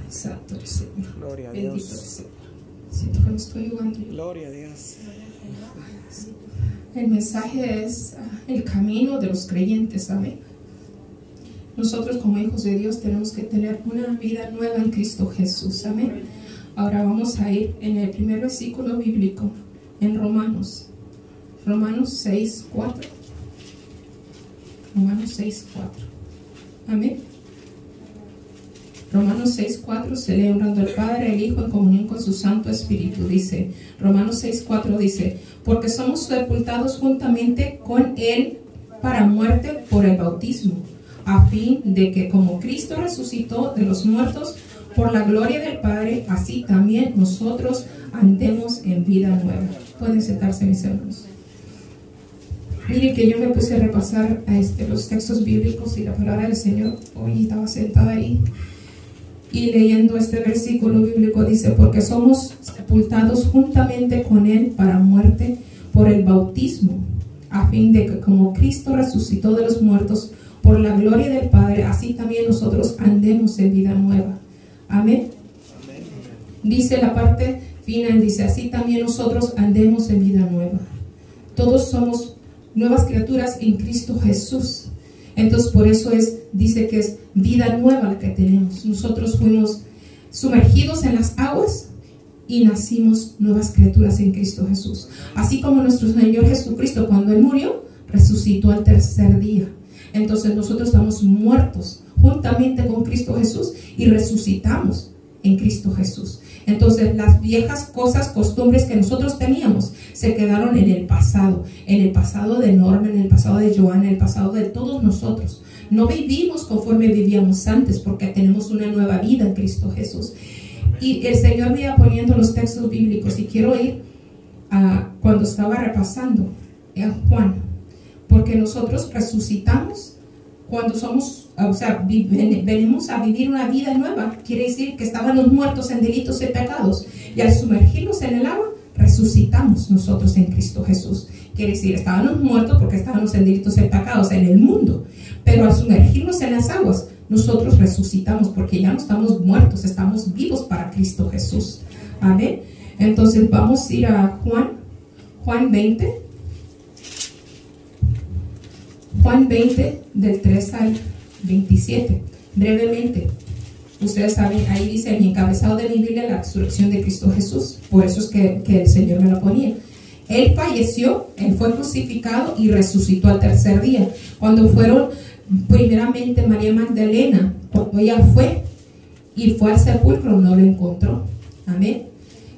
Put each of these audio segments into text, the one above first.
Santo eres, Señor. Gloria a Bendito Dios. eres, Señor. Siento que me estoy jugando. Gloria a Dios. El mensaje es el camino de los creyentes, amén. Nosotros como hijos de Dios tenemos que tener una vida nueva en Cristo Jesús, amén. Ahora vamos a ir en el primer versículo bíblico, en Romanos 6:4. Romanos 6:4, amén. Romanos 6:4 se lee honrando al Padre, al Hijo en comunión con su Santo Espíritu. Dice, Romanos 6:4 dice, porque somos sepultados juntamente con Él para muerte por el bautismo, a fin de que como Cristo resucitó de los muertos por la gloria del Padre, así también nosotros andemos en vida nueva. Pueden sentarse, mis hermanos. Miren que yo me puse a repasar los textos bíblicos y la palabra del Señor. Hoy estaba sentada ahí y leyendo este versículo bíblico. Dice, porque somos sepultados juntamente con Él para muerte por el bautismo, a fin de que como Cristo resucitó de los muertos por la gloria del Padre, así también nosotros andemos en vida nueva. Amén. Dice la parte final, dice, así también nosotros andemos en vida nueva. Todos somos nuevas criaturas en Cristo Jesús. Entonces por eso dice que es vida nueva la que tenemos. Nosotros fuimos sumergidos en las aguas y nacimos nuevas criaturas en Cristo Jesús. Así como nuestro Señor Jesucristo, cuando Él murió, resucitó al tercer día. Entonces nosotros estamos muertos juntamente con Cristo Jesús y resucitamos en Cristo Jesús. Entonces las viejas cosas, costumbres que nosotros teníamos se quedaron en el pasado de Norma, en el pasado de Joana, en el pasado de todos nosotros. No vivimos conforme vivíamos antes porque tenemos una nueva vida en Cristo Jesús. Y el Señor me iba poniendo los textos bíblicos y quiero ir a cuando estaba repasando en Juan, porque nosotros resucitamos cuando somos, venimos a vivir una vida nueva. Quiere decir que estábamos muertos en delitos y pecados, y al sumergirnos en el agua resucitamos nosotros en Cristo Jesús. Quiere decir, estábamos muertos porque estábamos en delitos y pecados en el mundo, pero al sumergirnos en las aguas nosotros resucitamos porque ya no estamos muertos, estamos vivos para Cristo Jesús. Amén. Entonces vamos a ir a Juan 20. Juan 20 del 3 al 27, brevemente. Ustedes saben, ahí dice en mi encabezado de mi Biblia, la resurrección de Cristo Jesús. Por eso es que el Señor me lo ponía. Él falleció, Él fue crucificado y resucitó al tercer día. Cuando fueron, primeramente María Magdalena, cuando ella fue al sepulcro, no lo encontró. Amén.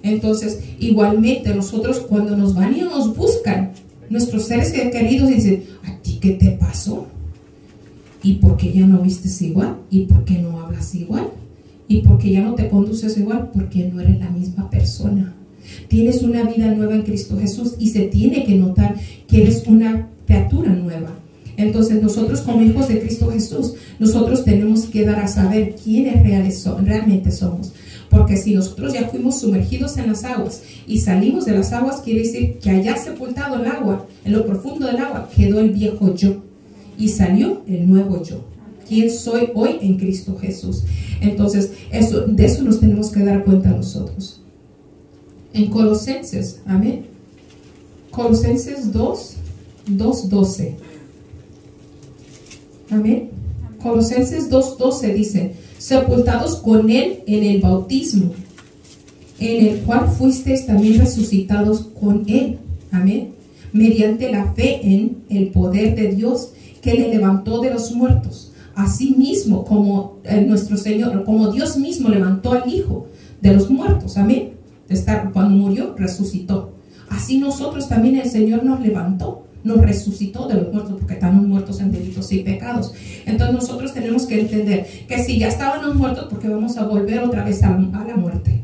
Entonces, igualmente nosotros cuando nos van y nos buscan, nuestros seres queridos dicen, ¿a ti qué te pasó? ¿Y por qué ya no vistes igual? ¿Y por qué no hablas igual? ¿Y por qué ya no te conduces igual? Porque no eres la misma persona. Tienes una vida nueva en Cristo Jesús y se tiene que notar que eres una criatura nueva. Entonces nosotros como hijos de Cristo Jesús, nosotros tenemos que dar a saber quiénes realmente somos. Porque si nosotros ya fuimos sumergidos en las aguas y salimos de las aguas, quiere decir que allá sepultado el agua, en lo profundo del agua, quedó el viejo yo y salió el nuevo yo. ¿Quién soy hoy en Cristo Jesús? Entonces, de eso nos tenemos que dar cuenta nosotros. En Colosenses, amén. Colosenses 2:12. Amén. Colosenses 2:12 dice, sepultados con Él en el bautismo, en el cual fuisteis también resucitados con Él. Amén. Mediante la fe en el poder de Dios que le levantó de los muertos. Así mismo como nuestro Señor, como Dios mismo levantó al Hijo de los muertos. Amén. Cuando murió, resucitó. Así nosotros también el Señor nos levantó, nos resucitó de los muertos porque estamos muertos en delitos y pecados. Entonces nosotros tenemos que entender que si ya estábamos muertos, porque vamos a volver otra vez a la muerte.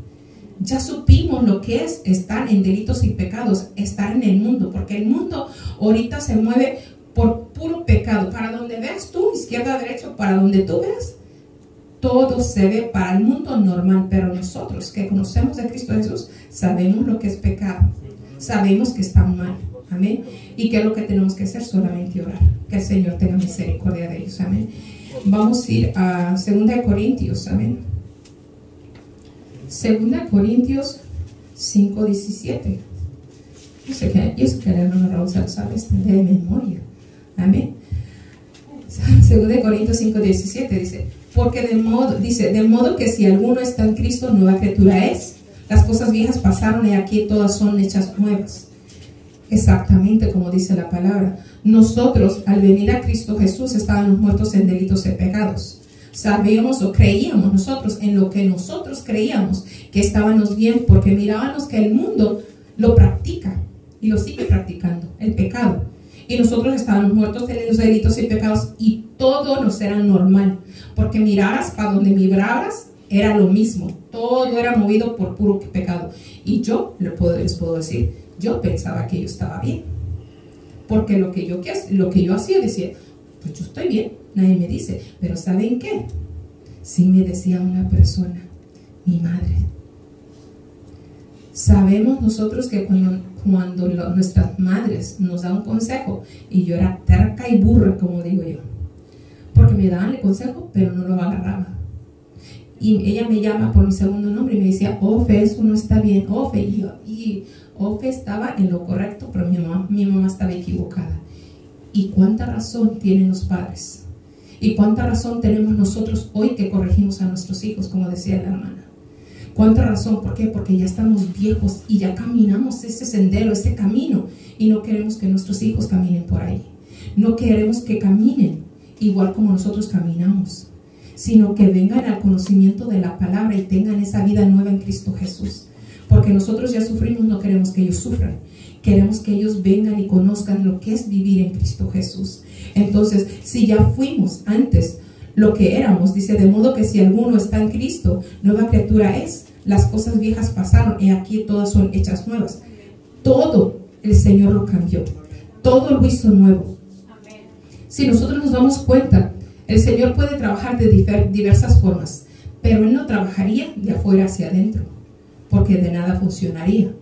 Ya supimos lo que es estar en delitos y pecados, estar en el mundo, porque el mundo ahorita se mueve por puro pecado. Para donde veas tú, izquierda, derecha, para donde tú veas, todo se ve para el mundo normal, pero nosotros que conocemos de Cristo Jesús sabemos lo que es pecado, sabemos que está mal. Amén. Y que lo que tenemos que hacer solamente orar. Que el Señor tenga misericordia de ellos. Amén. Vamos a ir a 2 Corintios. Amén. 2 Corintios 5:17. Yo sé que el hermano Raúl se lo sabe de memoria. Amén. 2 Corintios 5:17 dice, porque de modo que si alguno está en Cristo, nueva criatura es. Las cosas viejas pasaron y aquí todas son hechas nuevas. Exactamente como dice la palabra. Nosotros, al venir a Cristo Jesús, estábamos muertos en delitos y pecados. Sabíamos o creíamos nosotros en lo que nosotros creíamos que estábamos bien, porque mirábamos que el mundo lo practica y lo sigue practicando, el pecado. Y nosotros estábamos muertos en los delitos y pecados y todo nos era normal, porque miraras para donde miraras era lo mismo, todo era movido por puro pecado. Y yo les puedo decir, yo pensaba que yo estaba bien, porque lo que yo hacía decía, pues yo estoy bien, nadie me dice. Pero ¿saben qué? Sí me decía una persona, mi madre. Sabemos nosotros que cuando nuestras madres nos dan un consejo, y yo era terca y burra, como digo yo, porque me daban el consejo, pero no lo agarraba. Y ella me llama por mi segundo nombre y me decía, Ofe, eso no está bien, Ofe. Y Ofe estaba en lo correcto, pero mi mamá estaba equivocada. ¿Y cuánta razón tienen los padres? ¿Y cuánta razón tenemos nosotros hoy que corregimos a nuestros hijos, como decía la hermana? ¿Cuánta razón? ¿Por qué? Porque ya estamos viejos y ya caminamos ese sendero, ese camino, y no queremos que nuestros hijos caminen por ahí. No queremos que caminen igual como nosotros caminamos, sino que vengan al conocimiento de la palabra y tengan esa vida nueva en Cristo Jesús. Porque nosotros ya sufrimos, no queremos que ellos sufran. Queremos que ellos vengan y conozcan lo que es vivir en Cristo Jesús. Entonces, si ya fuimos antes lo que éramos, dice, de modo que si alguno está en Cristo, nueva criatura es. Las cosas viejas pasaron y aquí todas son hechas nuevas. Todo el Señor lo cambió. Todo lo hizo nuevo. Si nosotros nos damos cuenta, el Señor puede trabajar de diversas formas, pero Él no trabajaría de afuera hacia adentro, porque de nada funcionaría.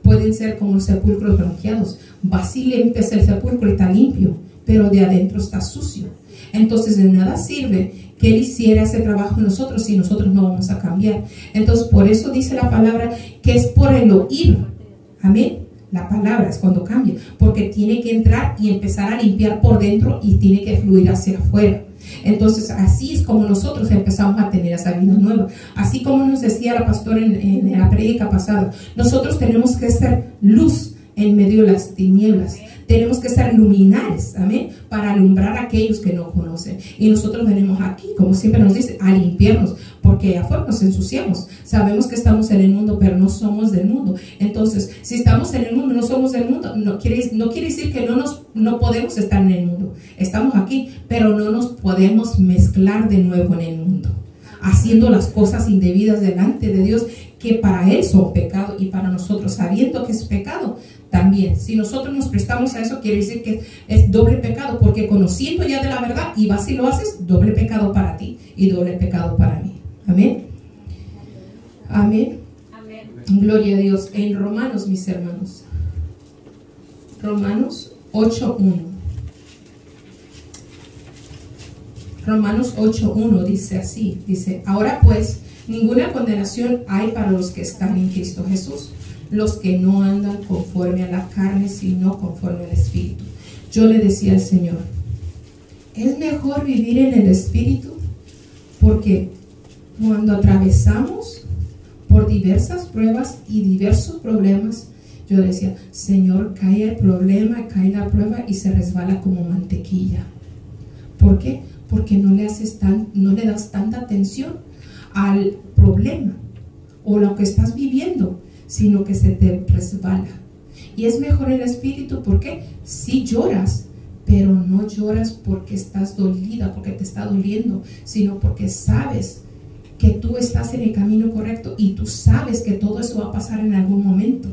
Pueden ser como los sepulcros blanqueados. Vas y limpias el sepulcro y está limpio, pero de adentro está sucio. Entonces de nada sirve que Él hiciera ese trabajo en nosotros si nosotros no vamos a cambiar. Entonces por eso dice la palabra que es por el oír. Amén. La palabra es cuando cambia, porque tiene que entrar y empezar a limpiar por dentro y tiene que fluir hacia afuera. Entonces así es como nosotros empezamos a tener esa vida nueva. Así como nos decía la pastora en la prédica pasada, nosotros tenemos que ser luz en medio de las tinieblas. Tenemos que ser luminares, amén, para alumbrar a aquellos que no conocen. Y nosotros venimos aquí, como siempre nos dice, a limpiarnos, porque afuera nos ensuciamos. Sabemos que estamos en el mundo, pero no somos del mundo. Entonces, si estamos en el mundo, no somos del mundo, no quiere decir que no podemos estar en el mundo. Estamos aquí, pero no nos podemos mezclar de nuevo en el mundo, haciendo las cosas indebidas delante de Dios, que para Él son pecado, y para nosotros, sabiendo que es pecado, también. Si nosotros nos prestamos a eso, quiere decir que es doble pecado, porque conociendo ya de la verdad y vas y lo haces, doble pecado para ti y doble pecado para mí. Amén. Amén. Amén. Gloria a Dios. En Romanos, mis hermanos, Romanos 8:1. Romanos 8:1 dice así, dice, ahora pues, ninguna condenación hay para los que están en Cristo Jesús, los que no andan conforme a la carne, sino conforme al Espíritu. Yo le decía al Señor, es mejor vivir en el Espíritu, porque cuando atravesamos por diversas pruebas y diversos problemas, yo decía, Señor, cae el problema, cae la prueba y se resbala como mantequilla. ¿Por qué? Porque no le das tanta atención al problema o lo que estás viviendo, sino que se te resbala. Y es mejor el Espíritu, porque si lloras, pero no lloras porque estás dolida, porque te está doliendo, sino porque sabes que tú estás en el camino correcto y tú sabes que todo eso va a pasar en algún momento,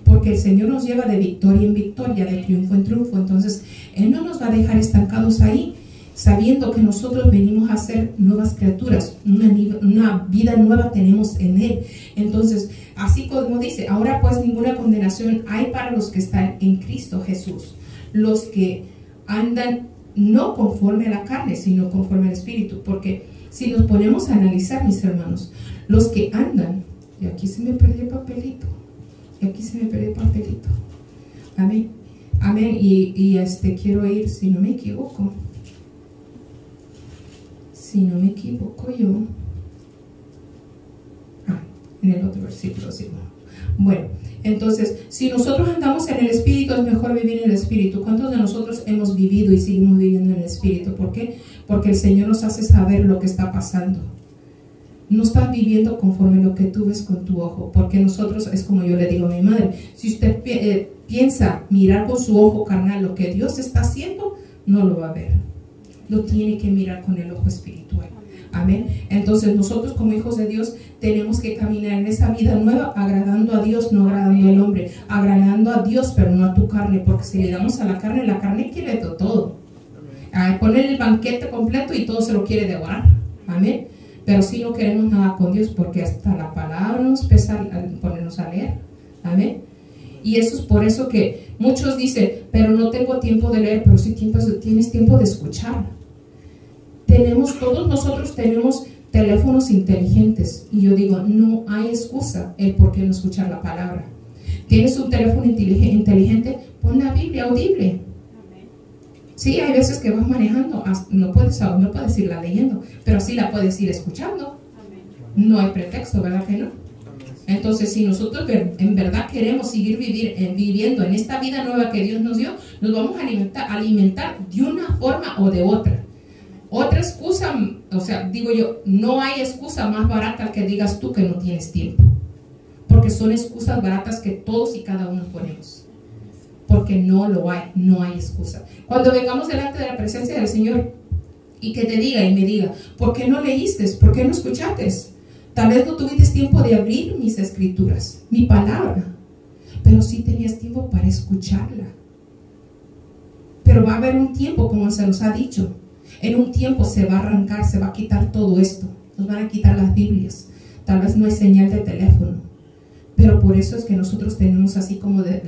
porque el Señor nos lleva de victoria en victoria, de triunfo en triunfo. Entonces Él no nos va a dejar estancados ahí, sabiendo que nosotros venimos a ser nuevas criaturas, una vida nueva tenemos en Él. Entonces, así como dice, ahora pues ninguna condenación hay para los que están en Cristo Jesús, los que andan no conforme a la carne, sino conforme al Espíritu. Porque si nos ponemos a analizar, mis hermanos, los que andan Y aquí se me perdió el papelito. Y aquí se me perdió el papelito. Amén. Amén. Y quiero ir, si no me equivoco. Si no me equivoco yo. En el otro versículo, sí. Bueno, entonces, si nosotros andamos en el Espíritu, es mejor vivir en el Espíritu. ¿Cuántos de nosotros hemos vivido y seguimos viviendo en el Espíritu? ¿Por qué? Porque el Señor nos hace saber lo que está pasando. No estás viviendo conforme lo que tú ves con tu ojo, porque nosotros, es como yo le digo a mi madre, si usted piensa mirar con su ojo carnal lo que Dios está haciendo, no lo va a ver. Lo tiene que mirar con el ojo espiritual. Amén. Entonces nosotros como hijos de Dios tenemos que caminar en esa vida nueva, agradando a Dios, no agradando al hombre, agradando a Dios, pero no a tu carne, porque si le damos a la carne quiere todo. Poner el banquete completo y todo se lo quiere devorar. Amén. Pero si no queremos nada con Dios, porque hasta la palabra nos pesa ponernos a leer. Amén. Y eso es por eso que muchos dicen, pero no tengo tiempo de leer, pero sí tienes tiempo de escuchar. Todos nosotros tenemos teléfonos inteligentes, y yo digo, no hay excusa el por qué no escuchar la palabra. Tienes un teléfono inteligente, pon la Biblia audible. Sí, hay veces que vas manejando, no puedes irla leyendo, pero sí la puedes ir escuchando. No hay pretexto, ¿verdad que no? Entonces, si nosotros en verdad queremos seguir viviendo en esta vida nueva que Dios nos dio, nos vamos a alimentar de una forma o de otra. Otra excusa, o sea, digo yo, no hay excusa más barata que digas tú que no tienes tiempo. Porque son excusas baratas que todos y cada uno ponemos. Porque no hay excusa. Cuando vengamos delante de la presencia del Señor y que te diga y me diga, ¿por qué no leíste? ¿Por qué no escuchaste? Tal vez no tuviste tiempo de abrir mis escrituras, mi palabra, pero sí tenías tiempo para escucharla. Pero va a haber un tiempo, como se nos ha dicho. En un tiempo se va a arrancar, se va a quitar todo esto. Nos van a quitar las Biblias. Tal vez no hay señal de teléfono. Pero por eso es que nosotros tenemos así como de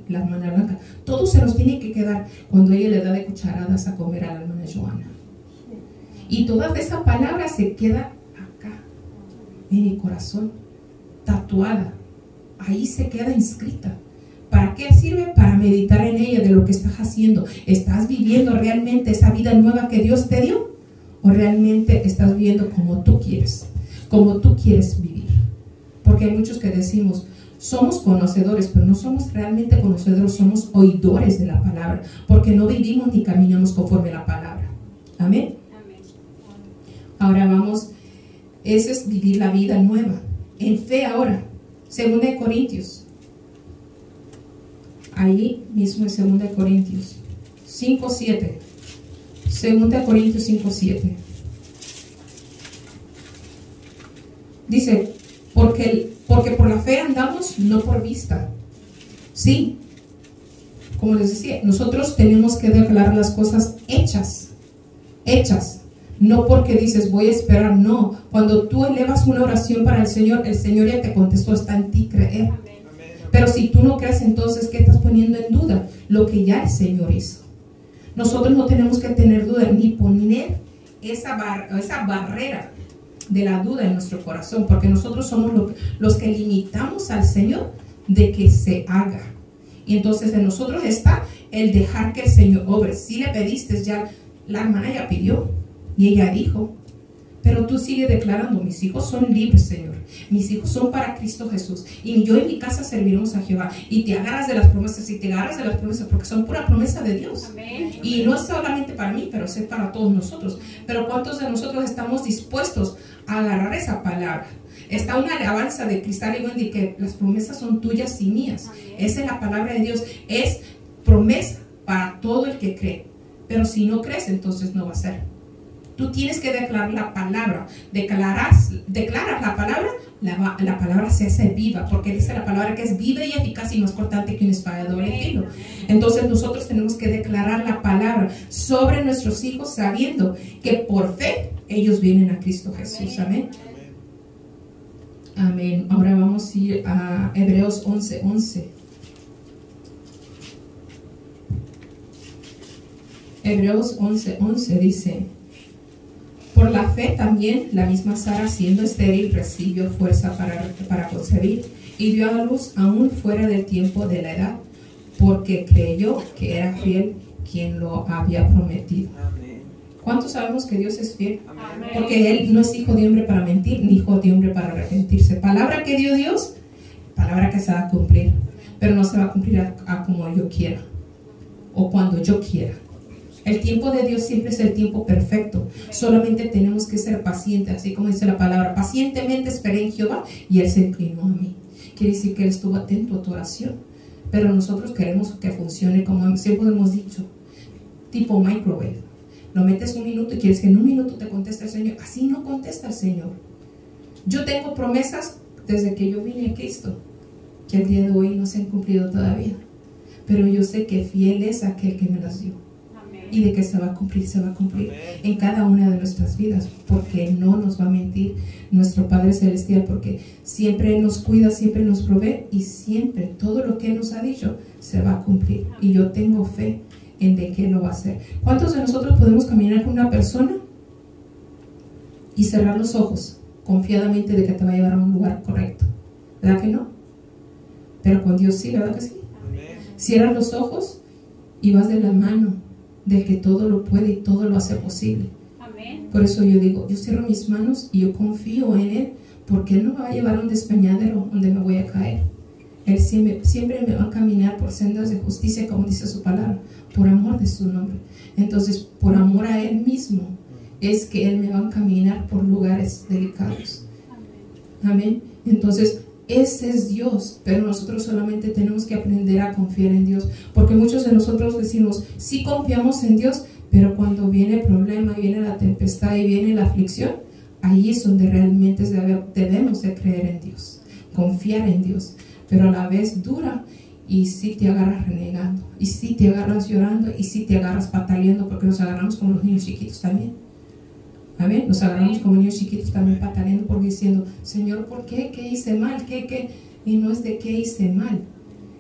la hermana Blanca. Todo se nos tiene que quedar cuando ella le da de cucharadas a comer a la hermana Joana. Y toda esa palabra se queda acá, en el corazón, tatuada. Ahí se queda inscrita. ¿Para qué sirve? Para meditar en ella de lo que estás haciendo. ¿Estás viviendo realmente esa vida nueva que Dios te dio? ¿O realmente estás viviendo como tú quieres? Como tú quieres vivir. Porque hay muchos que decimos, somos conocedores, pero no somos realmente conocedores, somos oidores de la palabra. Porque no vivimos ni caminamos conforme a la palabra. Amén. Ahora vamos, ese es vivir la vida nueva. En fe ahora. 2 Corintios. Ahí mismo en 2 Corintios 5:7. 2 Corintios 5:7. Dice, porque por la fe andamos, no por vista. Sí, como les decía, nosotros tenemos que declarar las cosas hechas. No porque dices, voy a esperar, no. Cuando tú elevas una oración para el Señor ya te contestó, está en ti creer. Pero si tú no crees, entonces, ¿qué estás poniendo en duda? Lo que ya el Señor hizo. Nosotros no tenemos que tener duda ni poner esa barrera de la duda en nuestro corazón, porque nosotros somos los que limitamos al Señor de que se haga. Y entonces en nosotros está el dejar que el Señor obre. Si le pediste ya, la hermana ya pidió y ella dijo, pero tú sigues declarando, mis hijos son libres, Señor. Mis hijos son para Cristo Jesús. Y yo y mi casa serviremos a Jehová. Y te agarras de las promesas, porque son pura promesa de Dios. Amén. Y no es solamente para mí, pero es para todos nosotros. Pero ¿cuántos de nosotros estamos dispuestos a agarrar esa palabra? Está una alabanza de Cristal y Wendy que las promesas son tuyas y mías. Amén. Esa es la palabra de Dios. Es promesa para todo el que cree. Pero si no crees, entonces no va a ser. Tú tienes que declarar la palabra. Declaras la palabra, la palabra se hace viva, porque dice la palabra que es viva y eficaz y más cortante que una espada de doble filo. Entonces nosotros tenemos que declarar la palabra sobre nuestros hijos, sabiendo que por fe ellos vienen a Cristo Jesús. Amén. Amén. Ahora vamos a ir a Hebreos 11:11. Hebreos 11:11 dice, por Por la fe también la misma Sara, siendo estéril, recibió fuerza para concebir y dio a luz aún fuera del tiempo de la edad, porque creyó que era fiel quien lo había prometido. Amén. ¿Cuántos sabemos que Dios es fiel? Amén. Porque Él no es hijo de hombre para mentir, ni hijo de hombre para arrepentirse. Palabra que dio Dios, palabra que se va a cumplir, pero no se va a cumplir a como yo quiera o cuando yo quiera. El tiempo de Dios siempre es el tiempo perfecto. Solamente tenemos que ser pacientes, así como dice la palabra. Pacientemente esperé en Jehová y Él se inclinó a mí. Quiere decir que Él estuvo atento a tu oración. Pero nosotros queremos que funcione como siempre hemos dicho, tipo microwave. Lo metes un minuto y quieres que en un minuto te conteste el Señor. Así no contesta el Señor. Yo tengo promesas desde que yo vine a Cristo, que el día de hoy no se han cumplido todavía. Pero yo sé que fiel es aquel que me las dio. Y de que se va a cumplir en cada una de nuestras vidas, porque no nos va a mentir nuestro Padre Celestial, porque siempre Él nos cuida, siempre nos provee y siempre todo lo que Él nos ha dicho se va a cumplir. Y yo tengo fe en de que Él lo va a hacer. ¿Cuántos de nosotros podemos caminar con una persona y cerrar los ojos confiadamente de que te va a llevar a un lugar correcto? ¿Verdad que no? Pero con Dios sí, ¿verdad que sí? Cierras los ojos y vas de la mano del que todo lo puede y todo lo hace posible. Amén. Por eso yo digo, yo cierro mis manos y yo confío en Él, porque Él no me va a llevar a un despeñadero donde me voy a caer. Él siempre me va a caminar por sendas de justicia, como dice su palabra, por amor de su nombre. Entonces, por amor a Él mismo, es que Él me va a caminar por lugares delicados. Amén. Entonces, ese es Dios, pero nosotros solamente tenemos que aprender a confiar en Dios, porque muchos de nosotros decimos, sí confiamos en Dios, pero cuando viene el problema, viene la tempestad y viene la aflicción, ahí es donde realmente debemos de creer en Dios, confiar en Dios, pero a la vez dura, y sí te agarras renegando, y sí te agarras llorando, y sí te agarras pataleando, porque nos agarramos como los niños chiquitos también. Amén. Nos agarramos como niños chiquitos también pataleando, porque diciendo, Señor, ¿por qué? ¿Qué hice mal? ¿Qué? Y no es de qué hice mal,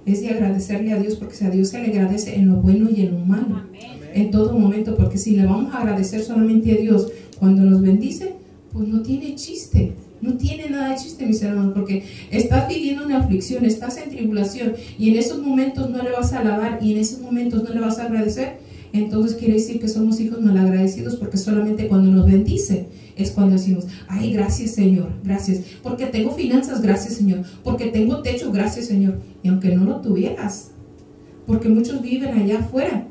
es de agradecerle a Dios, porque a Dios se le agradece en lo bueno y en lo malo. Amén. En todo momento, porque si le vamos a agradecer solamente a Dios cuando nos bendice, pues no tiene chiste, no tiene nada de chiste, mis hermanos, porque estás viviendo una aflicción, estás en tribulación, y en esos momentos no le vas a alabar, y en esos momentos no le vas a agradecer. Entonces quiere decir que somos hijos malagradecidos, porque solamente cuando nos bendice es cuando decimos, ay, gracias Señor, gracias, porque tengo finanzas, gracias Señor, porque tengo techo, gracias Señor. Y aunque no lo tuvieras, porque muchos viven allá afuera,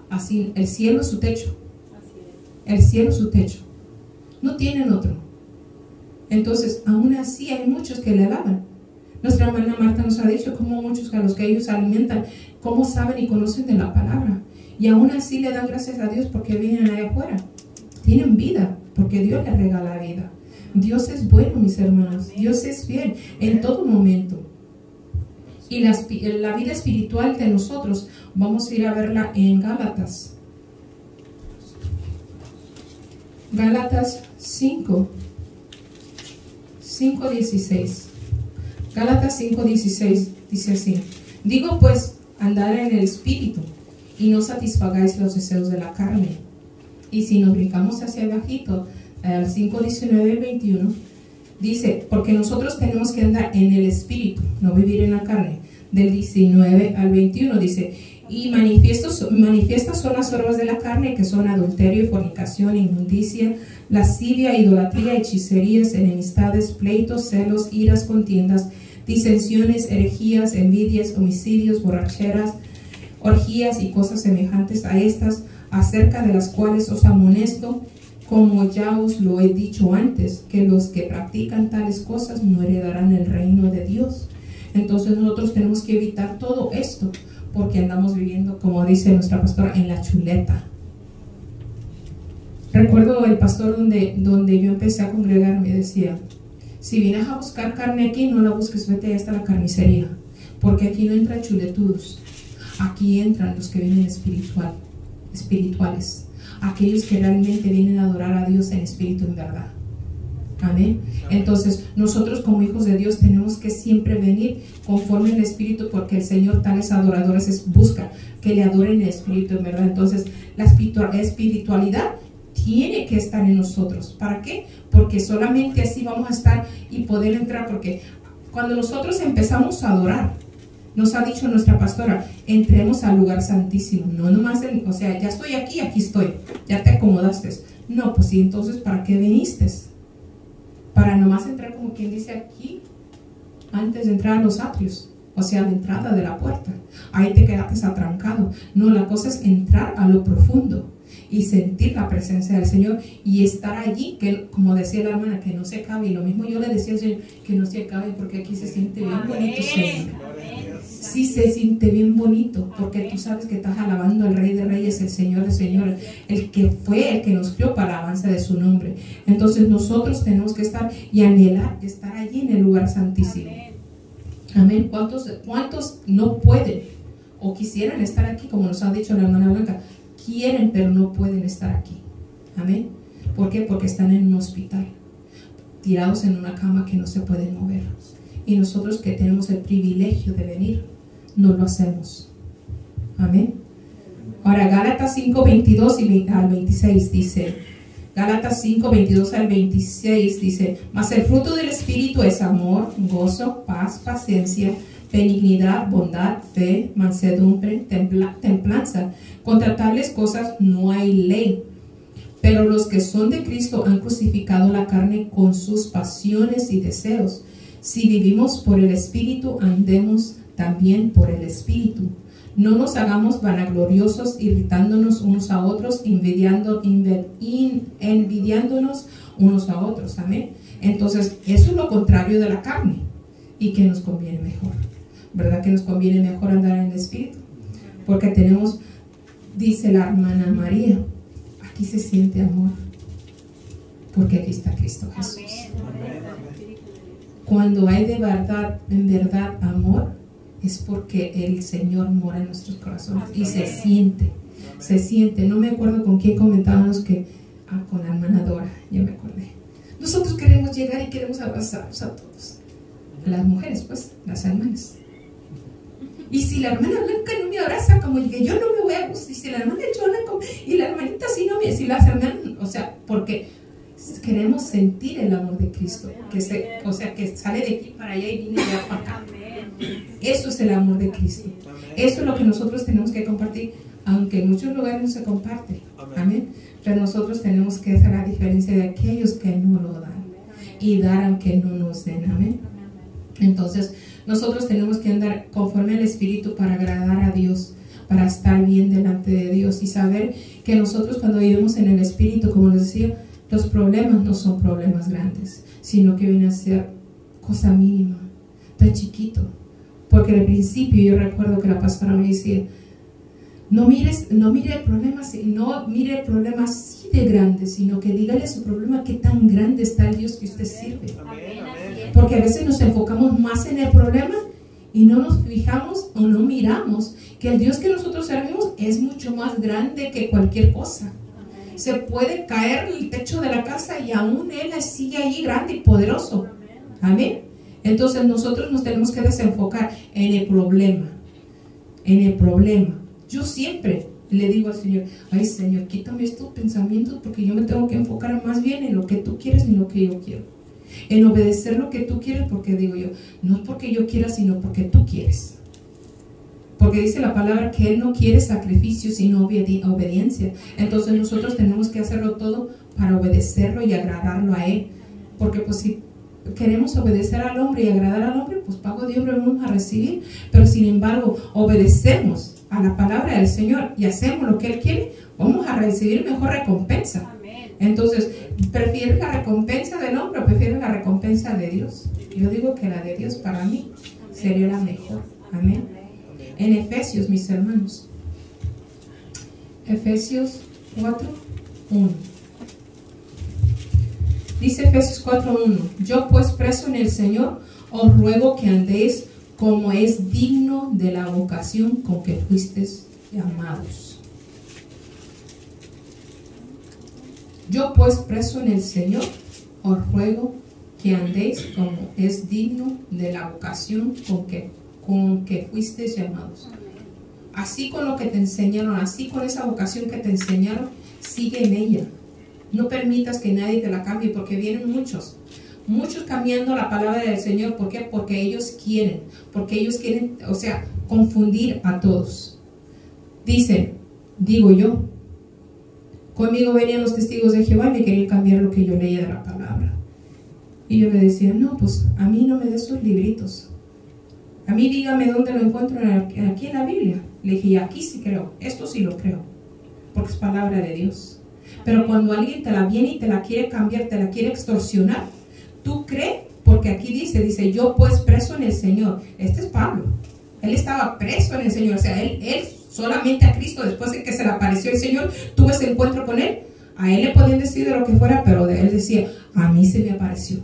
así, el cielo es su techo, el cielo es su techo, no tienen otro. Entonces, aún así hay muchos que le alaban. Nuestra hermana Marta nos ha dicho cómo muchos a los que ellos alimentan, cómo saben y conocen de la palabra. Y aún así le dan gracias a Dios porque vienen allá afuera. Tienen vida, porque Dios les regala vida. Dios es bueno, mis hermanos. Dios es fiel en todo momento. Y la vida espiritual de nosotros, vamos a ir a verla en Gálatas. Gálatas 5:16. Gálatas 5:16 dice así: digo pues, andad en el espíritu, y no satisfagáis los deseos de la carne. Y si nos brincamos hacia abajito, al 5:19 y 21, dice, porque nosotros tenemos que andar en el espíritu, no vivir en la carne. Del 19 al 21 dice, y manifiestas son las obras de la carne, que son adulterio, fornicación, inmundicia, lascivia, idolatría, hechicerías, enemistades, pleitos, celos, iras, contiendas, disensiones, herejías, envidias, homicidios, borracheras, orgías y cosas semejantes a estas, acerca de las cuales os amonesto, como ya os lo he dicho antes, que los que practican tales cosas no heredarán el reino de Dios. Entonces nosotros tenemos que evitar todo esto, porque andamos viviendo, como dice nuestra pastora, en la chuleta. Recuerdo el pastor donde yo empecé a congregarme, decía, si vienes a buscar carne aquí, no la busques, vete hasta la carnicería, porque aquí no entran chuletudos, aquí entran los que vienen espirituales, aquellos que realmente vienen a adorar a Dios en espíritu, en verdad. Amén. Entonces nosotros como hijos de Dios tenemos que siempre venir conforme al espíritu, porque el Señor tales adoradores busca que le adoren en espíritu, en verdad. Entonces la espiritualidad tiene que estar en nosotros. ¿Para qué? Porque solamente así vamos a estar y poder entrar, porque cuando nosotros empezamos a adorar, nos ha dicho nuestra pastora, entremos al lugar santísimo, no nomás, o sea, ya estoy aquí, aquí estoy, ya te acomodaste. No, pues sí, entonces, ¿para qué viniste? Para nomás entrar, como quien dice aquí, antes de entrar a los atrios, o sea, la entrada de la puerta. Ahí te quedaste atrancado. No, la cosa es entrar a lo profundo y sentir la presencia del Señor y estar allí, que como decía la hermana, que no se acabe. Y lo mismo yo le decía al Señor, que no se acabe, porque aquí se siente bien bonito, Señor. Sí se siente bien bonito, porque tú sabes que estás alabando al Rey de Reyes, el Señor de Señores, el que fue, el que nos crió para la alabanza de su nombre. Entonces nosotros tenemos que estar y anhelar estar allí en el lugar santísimo. Amén. ¿Cuántos no pueden o quisieran estar aquí, como nos ha dicho la hermana Blanca? Quieren, pero no pueden estar aquí. Amén. ¿Por qué? Porque están en un hospital, tirados en una cama que no se pueden mover. Y nosotros que tenemos el privilegio de venir, no lo hacemos. Amén. Ahora, Gálatas 5, 22 al 26 dice, Gálatas 5, 22 al 26 dice, mas el fruto del Espíritu es amor, gozo, paz, paciencia, benignidad, bondad, fe, mansedumbre, templanza. Contra tales cosas no hay ley. Pero los que son de Cristo han crucificado la carne con sus pasiones y deseos. Si vivimos por el Espíritu, andemos también por el Espíritu. No nos hagamos vanagloriosos, irritándonos unos a otros, envidiándonos unos a otros. Amén. Entonces, eso es lo contrario de la carne. ¿Y qué nos conviene mejor? ¿Verdad que nos conviene mejor andar en el Espíritu? Porque tenemos, dice la hermana María, aquí se siente amor, porque aquí está Cristo Jesús. Amén. Cuando hay de verdad, en verdad, amor, es porque el Señor mora en nuestros corazones y se siente. No me acuerdo con quién comentábamos que, con la hermana Dora, ya me acordé. Nosotros queremos llegar y queremos abrazarnos a todos. Las mujeres, pues, las hermanas. Y si la hermana Blanca no me abraza, como que yo no me voy a gustar. Y si la hermana Chona, y la hermanita si no me, si las hermanas, o sea, porque queremos sentir el amor de Cristo, que sale de aquí para allá y viene de allá para acá. Eso es el amor de Cristo. Eso es lo que nosotros tenemos que compartir, aunque en muchos lugares no se comparte. Amén. Pero nosotros tenemos que hacer la diferencia de aquellos que no lo dan y dar aunque no nos den. Amén. Entonces nosotros tenemos que andar conforme al Espíritu para agradar a Dios, para estar bien delante de Dios y saber que nosotros cuando vivimos en el Espíritu, como les decía, los problemas no son problemas grandes, sino que vienen a ser cosa mínima, tan chiquito. Porque al principio yo recuerdo que la pastora me decía, no mire el problema así de grande, sino que dígale a su problema qué tan grande está el Dios que usted sirve. Porque a veces nos enfocamos más en el problema y no nos fijamos o no miramos que el Dios que nosotros servimos es mucho más grande que cualquier cosa. Se puede caer el techo de la casa y aún Él sigue allí grande y poderoso. Amén. Entonces nosotros nos tenemos que desenfocar en el problema. En el problema. Yo siempre le digo al Señor, ay Señor, quítame estos pensamientos porque yo me tengo que enfocar más bien en lo que tú quieres y en lo que yo quiero. En obedecer lo que tú quieres, porque digo yo, no es porque yo quiera, sino porque tú quieres. Porque dice la palabra que Él no quiere sacrificio, sino obediencia. Entonces nosotros tenemos que hacerlo todo para obedecerlo y agradarlo a Él. Porque pues si queremos obedecer al hombre y agradar al hombre, pues pago de hombre vamos a recibir. Pero sin embargo, obedecemos a la palabra del Señor y hacemos lo que Él quiere, vamos a recibir mejor recompensa. Entonces, ¿prefieres la recompensa del hombre o prefieres la recompensa de Dios? Yo digo que la de Dios para mí sería la mejor. Amén. En Efesios, mis hermanos, Efesios 4:1. Dice Efesios 4:1, yo pues preso en el Señor, os ruego que andéis como es digno de la vocación con que fuisteis llamados. Yo pues preso en el Señor, os ruego que andéis como es digno de la vocación con que fuisteis llamados. Así con lo que te enseñaron, así con esa vocación que te enseñaron, sigue en ella. No permitas que nadie te la cambie, porque vienen muchos cambiando la palabra del Señor. ¿Por qué? Porque ellos quieren, o sea, confundir a todos. Dicen, digo yo, conmigo venían los testigos de Jehová y me querían cambiar lo que yo leía de la palabra. Y yo le decía, no, pues a mí no me des sus libritos. A mí dígame dónde lo encuentro aquí en la Biblia. Le dije, aquí sí creo, esto sí lo creo, porque es palabra de Dios. Pero cuando alguien te la viene y te la quiere cambiar, te la quiere extorsionar, tú crees, porque aquí dice, yo pues preso en el Señor. Este es Pablo. Él estaba preso en el Señor. O sea, él solamente a Cristo, después de que se le apareció el Señor, tuvo ese encuentro con Él. A Él le podían decir de lo que fuera, pero de Él decía, a mí se me apareció.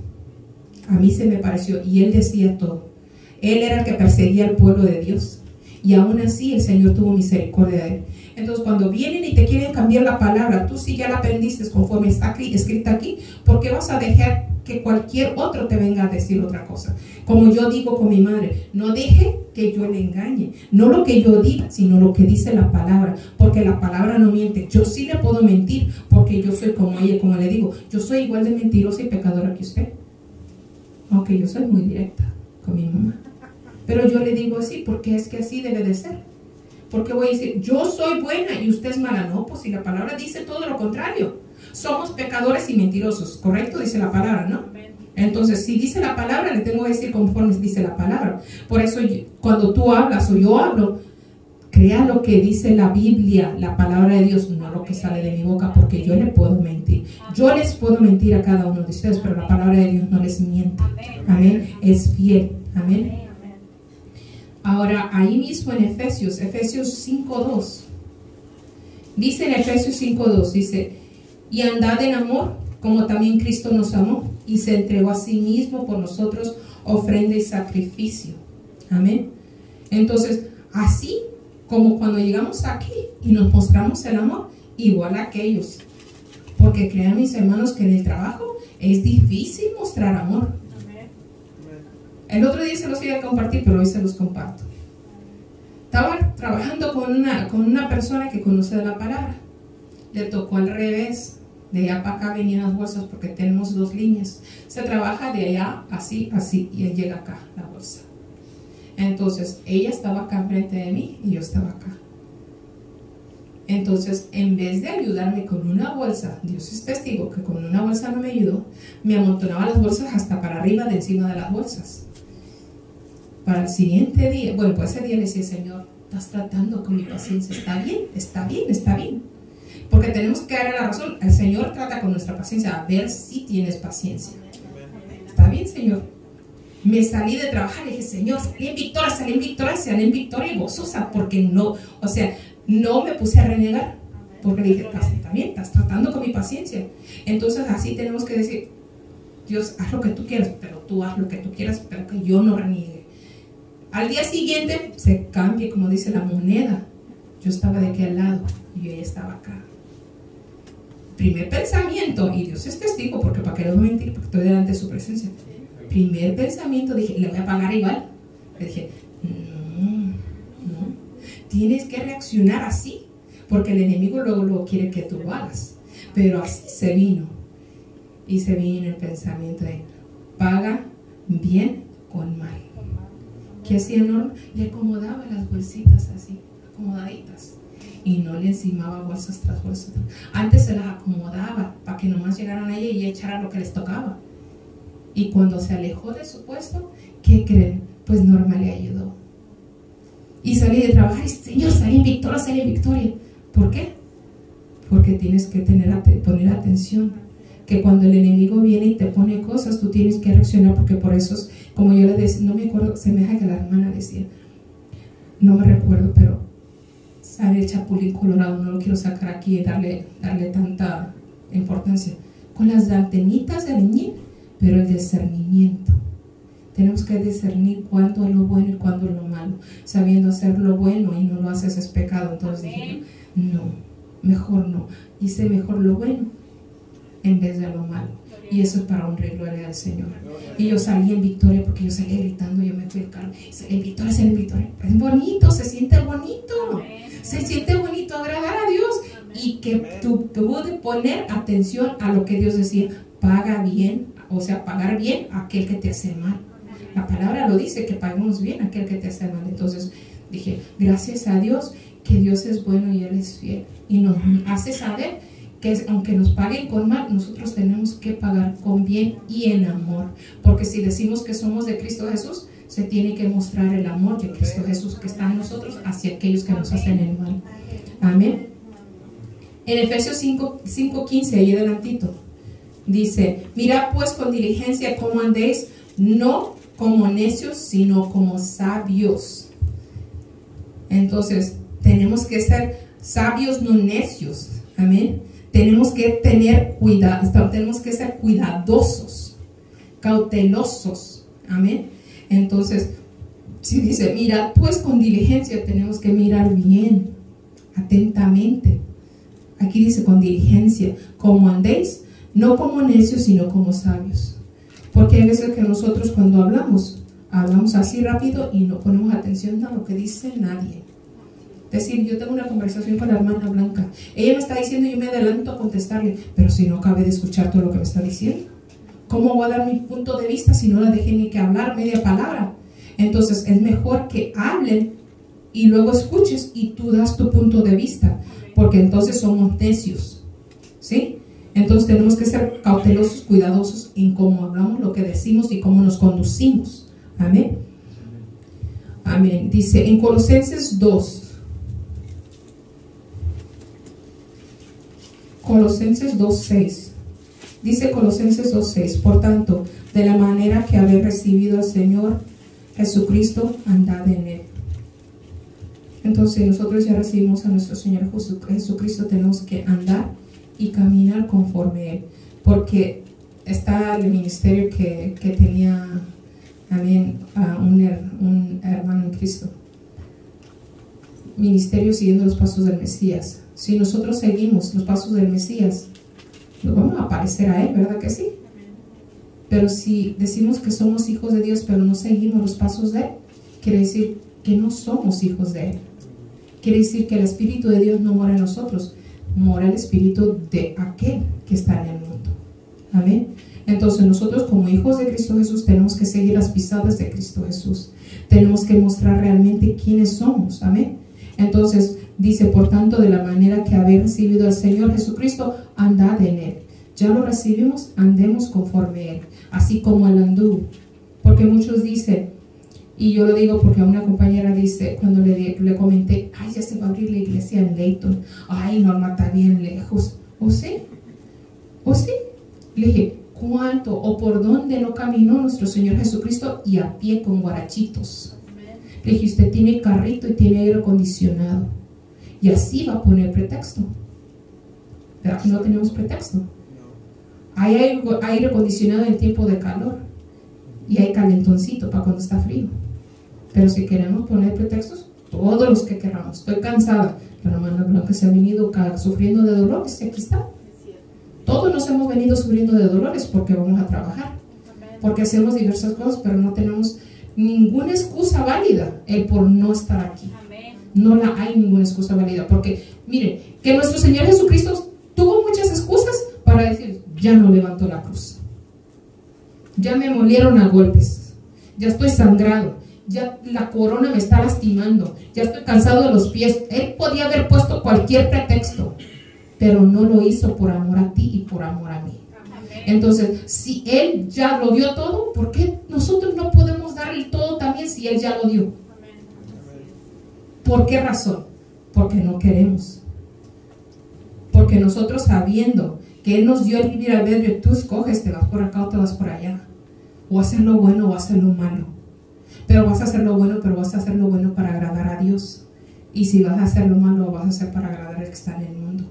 A mí se me apareció. Y Él decía todo. Él era el que perseguía al pueblo de Dios. Y aún así el Señor tuvo misericordia de Él. Entonces cuando vienen y te quieren cambiar la palabra, tú sí ya la aprendiste conforme está escrita aquí, ¿por qué vas a dejar que cualquier otro te venga a decir otra cosa? Como yo digo con mi madre, no deje que yo le engañe, no lo que yo diga, sino lo que dice la palabra, porque la palabra no miente. Yo sí le puedo mentir, porque yo soy como ella, como le digo, yo soy igual de mentirosa y pecadora que usted, aunque yo soy muy directa con mi mamá, pero yo le digo así, porque es que así debe de ser. Porque voy a decir, yo soy buena y usted es mala. No, pues si la palabra dice todo lo contrario. Somos pecadores y mentirosos, ¿correcto? Dice la palabra, ¿no? Entonces, si dice la palabra, le tengo que decir conforme dice la palabra. Por eso, cuando tú hablas o yo hablo, crea lo que dice la Biblia, la palabra de Dios, no lo que sale de mi boca, porque yo le puedo mentir. Yo les puedo mentir a cada uno de ustedes, pero la palabra de Dios no les miente. Amén. Es fiel. Amén. Ahora, ahí mismo en Efesios 5:2, dice en Efesios 5:2, dice, y andad en amor, como también Cristo nos amó, y se entregó a sí mismo por nosotros, ofrenda y sacrificio. Amén. Entonces, así como cuando llegamos aquí y nos mostramos el amor, igual a aquellos. Porque crean mis hermanos que en el trabajo es difícil mostrar amor. El otro día se los iba a compartir, pero hoy se los comparto. Estaba trabajando con una persona que conoce de la palabra. Le tocó al revés. De allá para acá venían las bolsas porque tenemos 2 líneas. Se trabaja de allá así, así, y él llega acá, la bolsa. Entonces, ella estaba acá enfrente de mí y yo estaba acá. Entonces, en vez de ayudarme con una bolsa, Dios es testigo que con una bolsa no me ayudó, me amontonaba las bolsas hasta para arriba de encima de las bolsas. Para el siguiente día, bueno, pues ese día le decía, Señor, estás tratando con mi paciencia, está bien, está bien, está bien. Porque tenemos que darle la razón, el Señor trata con nuestra paciencia, a ver si tienes paciencia. Está bien, Señor. Me salí de trabajar y dije, Señor, salí en victoria y gozosa, porque no, o sea, no me puse a renegar, porque le dije, está bien, estás tratando con mi paciencia. Entonces así tenemos que decir, Dios, haz lo que tú quieras, pero tú haz lo que tú quieras, pero que yo no reniegue. Al día siguiente se cambia, como dice la moneda. Yo estaba de aquel lado y ella estaba acá. Primer pensamiento, y Dios es testigo, porque para qué no mentir, porque estoy delante de su presencia. Primer pensamiento, dije, le voy a pagar igual. Le dije, no, tienes que reaccionar así, porque el enemigo luego quiere que tú lo hagas. Pero así se vino, y se vino el pensamiento de, paga bien con mal. ¿Qué hacía Norma? Le acomodaba las bolsitas así, acomodaditas, y no le encimaba bolsas tras bolsas. Antes se las acomodaba para que nomás llegaran a ella y echara lo que les tocaba. Y cuando se alejó de su puesto, ¿qué creen? Pues Norma le ayudó. Y salí de trabajar y, Señor, salí en victoria. ¿Por qué? Porque tienes que poner atención. Que cuando el enemigo viene y te pone cosas, tú tienes que reaccionar, porque por eso, como yo le decía, no me acuerdo, se me deja que la hermana decía, no me recuerdo, pero sale el chapulín colorado, no lo quiero sacar aquí y darle tanta importancia. Con las antenitas de niñez, pero el discernimiento. Tenemos que discernir cuándo es lo bueno y cuándo es lo malo. Sabiendo hacer lo bueno y no lo haces es pecado. Entonces dije, no, mejor no. Hice mejor lo bueno en vez de lo malo. Y eso es para honrar y gloria al Señor. Y yo salí en victoria, porque yo salí gritando, yo me fui al carro, salí en victoria. Es bonito, se siente bonito. Se siente bonito agradar a Dios. ¿Y que tuvo de poner atención a lo que Dios decía. Paga bien, o sea, pagar bien a aquel que te hace mal. La palabra lo dice, que paguemos bien a aquel que te hace mal. Entonces dije, gracias a Dios, que Dios es bueno y Él es fiel. Y nos hace saber que aunque nos paguen con mal, nosotros tenemos que pagar con bien y en amor. Porque si decimos que somos de Cristo Jesús, se tiene que mostrar el amor de Cristo Jesús que está en nosotros hacia aquellos que nos hacen el mal. Amén. En Efesios 5:15, ahí adelantito, dice, mirad pues con diligencia cómo andéis, no como necios, sino como sabios. Entonces, tenemos que ser sabios, no necios. Amén. Tenemos que tener cuidado, tenemos que ser cuidadosos, cautelosos. Amén. Entonces, si dice, mirad pues con diligencia, tenemos que mirar bien, atentamente. Aquí dice con diligencia, como andéis, no como necios, sino como sabios. Porque hay veces que nosotros cuando hablamos así rápido y no ponemos atención a lo que dice nadie. Es decir, yo tengo una conversación con la hermana Blanca. Ella me está diciendo y yo me adelanto a contestarle, pero si no acabé de escuchar todo lo que me está diciendo, ¿cómo voy a dar mi punto de vista si no la dejé ni que hablar media palabra? Entonces es mejor que hablen y luego escuches y tú das tu punto de vista, porque entonces somos necios, ¿sí? Entonces tenemos que ser cautelosos, cuidadosos en cómo hablamos, lo que decimos y cómo nos conducimos. Amén. Amén. Dice en Colosenses 2. Colosenses 2:6. Dice Colosenses 2:6. Por tanto, de la manera que habéis recibido al Señor Jesucristo, andad en Él. Entonces nosotros ya recibimos a nuestro Señor Jesucristo, tenemos que andar y caminar conforme a Él, porque está el ministerio que tenía también un hermano en Cristo, ministerio siguiendo los pasos del Mesías. Si nosotros seguimos los pasos del Mesías, nos vamos a parecer a Él, ¿verdad que sí? Pero si decimos que somos hijos de Dios, pero no seguimos los pasos de Él, quiere decir que no somos hijos de Él. Quiere decir que el Espíritu de Dios no mora en nosotros, mora el Espíritu de aquel que está en el mundo. Amén. Entonces nosotros como hijos de Cristo Jesús tenemos que seguir las pisadas de Cristo Jesús. Tenemos que mostrar realmente quiénes somos. Amén. Entonces dice, por tanto, de la manera que habéis recibido al Señor Jesucristo, andad en Él. Ya lo recibimos, andemos conforme a Él, así como Él anduvo. Porque muchos dicen, y yo lo digo porque a una compañera dice, cuando le comenté, ay, ya se va a abrir la iglesia en Layton, ay, Norma, está bien lejos. ¿O sí? ¿O sí? Le dije, ¿cuánto o por dónde no caminó nuestro Señor Jesucristo y a pie con guarachitos? Le dije, usted tiene carrito y tiene aire acondicionado. Y así va a poner pretexto. Pero aquí no tenemos pretexto. Hay aire acondicionado en tiempo de calor. Y hay calentoncito para cuando está frío. Pero si queremos poner pretextos, todos los que queramos. Estoy cansada. La hermana Blanca se ha venido sufriendo de dolores. Y aquí está. Todos nos hemos venido sufriendo de dolores porque vamos a trabajar. Porque hacemos diversas cosas, pero no tenemos ninguna excusa válida el por no estar aquí. No la hay ninguna excusa válida. Porque, miren, que nuestro Señor Jesucristo tuvo muchas excusas para decir, ya no levantó la cruz. Ya me molieron a golpes. Ya estoy sangrado. Ya la corona me está lastimando. Ya estoy cansado de los pies. Él podía haber puesto cualquier pretexto, pero no lo hizo por amor a ti y por amor a mí. Entonces, si Él ya lo dio todo, ¿por qué nosotros no podemos dar el todo también si Él ya lo dio? ¿Por qué razón? Porque no queremos. Porque nosotros sabiendo que Él nos dio el libre albedrio, tú escoges, te vas por acá o te vas por allá. O hacer lo bueno o hacer lo malo. Pero vas a hacer lo bueno, pero vas a hacer lo bueno para agradar a Dios. Y si vas a hacer lo malo, vas a hacer para agradar al que está en el mundo.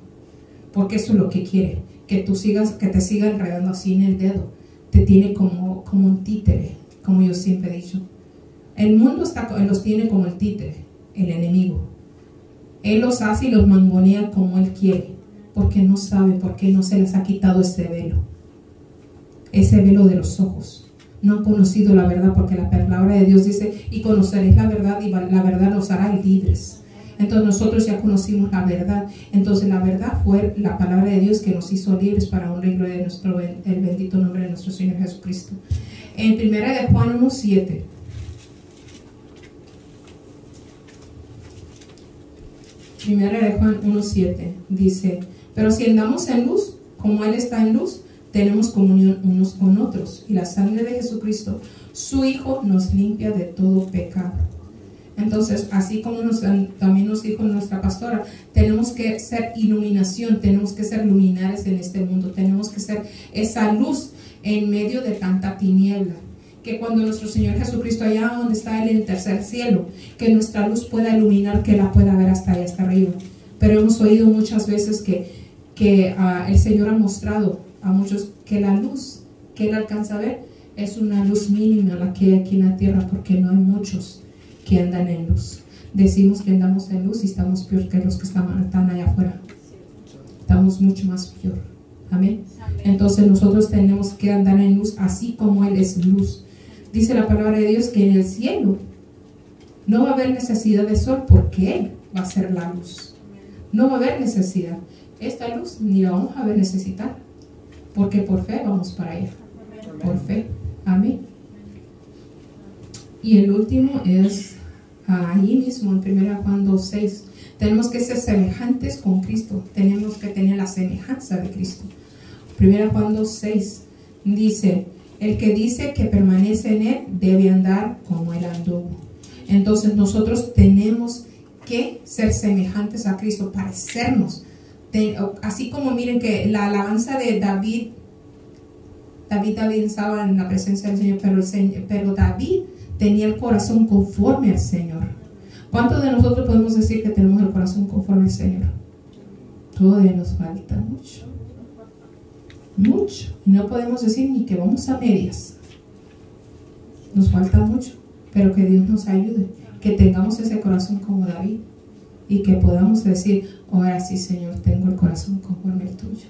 Porque eso es lo que quiere. Que tú sigas, que te siga enredando así en el dedo. Te tiene como un títere, como yo siempre he dicho. El mundo los tiene como el títere, el enemigo. Él los hace y los mangonea como Él quiere. Porque no sabe por qué no se les ha quitado ese velo de los ojos. No han conocido la verdad, porque la palabra de Dios dice, y conoceréis la verdad y la verdad nos hará libres. Entonces nosotros ya conocimos la verdad. Entonces la verdad fue la palabra de Dios que nos hizo libres para honra y gloria de el bendito nombre de nuestro Señor Jesucristo. En 1 de Juan 1:7. Primera de Juan 1:7 dice: pero si andamos en luz, como Él está en luz, tenemos comunión unos con otros, y la sangre de Jesucristo, su Hijo, nos limpia de todo pecado. Entonces, así como también nos dijo nuestra pastora, tenemos que ser iluminación, tenemos que ser luminares en este mundo, tenemos que ser esa luz en medio de tanta tiniebla. Que cuando nuestro Señor Jesucristo, allá donde está Él en el tercer cielo, que nuestra luz pueda iluminar, que la pueda ver hasta allá, hasta arriba. Pero hemos oído muchas veces que el Señor ha mostrado a muchos que la luz que Él alcanza a ver es una luz mínima la que hay aquí en la tierra, porque no hay muchos que andan en luz. Decimos que andamos en luz y estamos peor que los que están allá afuera. Estamos mucho más peor. Amén. Entonces nosotros tenemos que andar en luz así como Él es luz. Dice la palabra de Dios que en el cielo no va a haber necesidad de sol, porque Él va a ser la luz. No va a haber necesidad. Esta luz ni la vamos a ver necesitar, porque por fe vamos para allá. Por fe. Amén. Y el último es ahí mismo en 1 Juan 2:6. Tenemos que ser semejantes con Cristo. Tenemos que tener la semejanza de Cristo. 1 Juan 2:6 dice: el que dice que permanece en Él debe andar como Él anduvo. Entonces nosotros tenemos que ser semejantes a Cristo, parecernos. Así como miren que la alabanza de David estaba en la presencia del Señor, pero David tenía el corazón conforme al Señor. ¿Cuántos de nosotros podemos decir que tenemos el corazón conforme al Señor? Todavía nos falta mucho. Mucho. Y no podemos decir ni que vamos a medias. Nos falta mucho. Pero que Dios nos ayude. Que tengamos ese corazón como David. Y que podamos decir: ahora sí, Señor, tengo el corazón conforme al tuyo.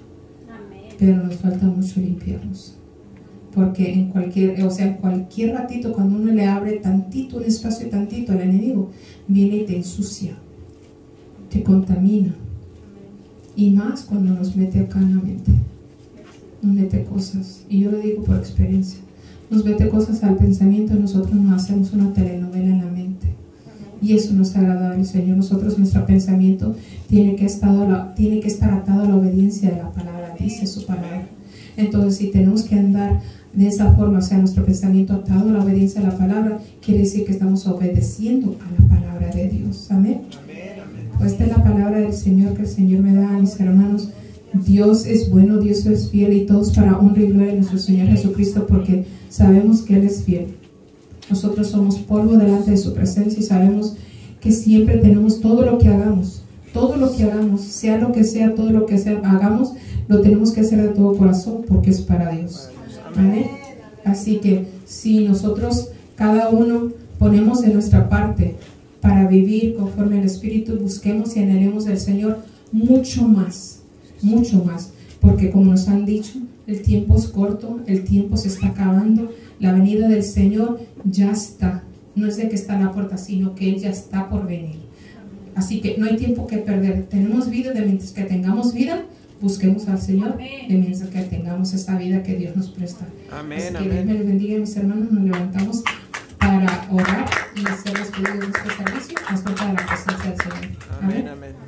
Amén. Pero nos falta mucho limpiarnos. Porque en cualquier ratito, cuando uno le abre tantito, un espacio tantito al enemigo, viene y te ensucia, te contamina. Y más cuando nos mete acá en la mente, nos mete cosas, y yo lo digo por experiencia, nos mete cosas al pensamiento y nosotros nos hacemos una telenovela en la mente. Y eso no es agradable al Señor. Nuestro pensamiento tiene que estar atado a la obediencia de la palabra, dice su palabra. Entonces, si tenemos que andar de esa forma, o sea, nuestro pensamiento atado a la obediencia de la palabra, quiere decir que estamos obedeciendo a la palabra de Dios. Amén. Pues esta es la palabra del Señor que el Señor me da a mis hermanos. Dios es bueno, Dios es fiel, y todos para honra y gloria de nuestro Señor Jesucristo, porque sabemos que Él es fiel. Nosotros somos polvo delante de su presencia y sabemos que siempre tenemos todo lo que hagamos, sea lo que sea, todo lo que sea, hagamos, lo tenemos que hacer de todo corazón, porque es para Dios. Amén. Así que si nosotros, cada uno, ponemos de nuestra parte para vivir conforme al Espíritu, busquemos y anhelemos del Señor mucho más, porque como nos han dicho, el tiempo es corto, el tiempo se está acabando, la venida del Señor ya está. No es de que está a la puerta, sino que Él ya está por venir. Así que no hay tiempo que perder. Tenemos vida, de mientras que tengamos vida, busquemos al Señor, de mientras que tengamos esa vida que Dios nos presta. Amén, así que amén. Dios me los bendiga, mis hermanos. Nos levantamos para orar y hacer los pedidos de este servicio hasta la presencia del Señor. Amén, amén.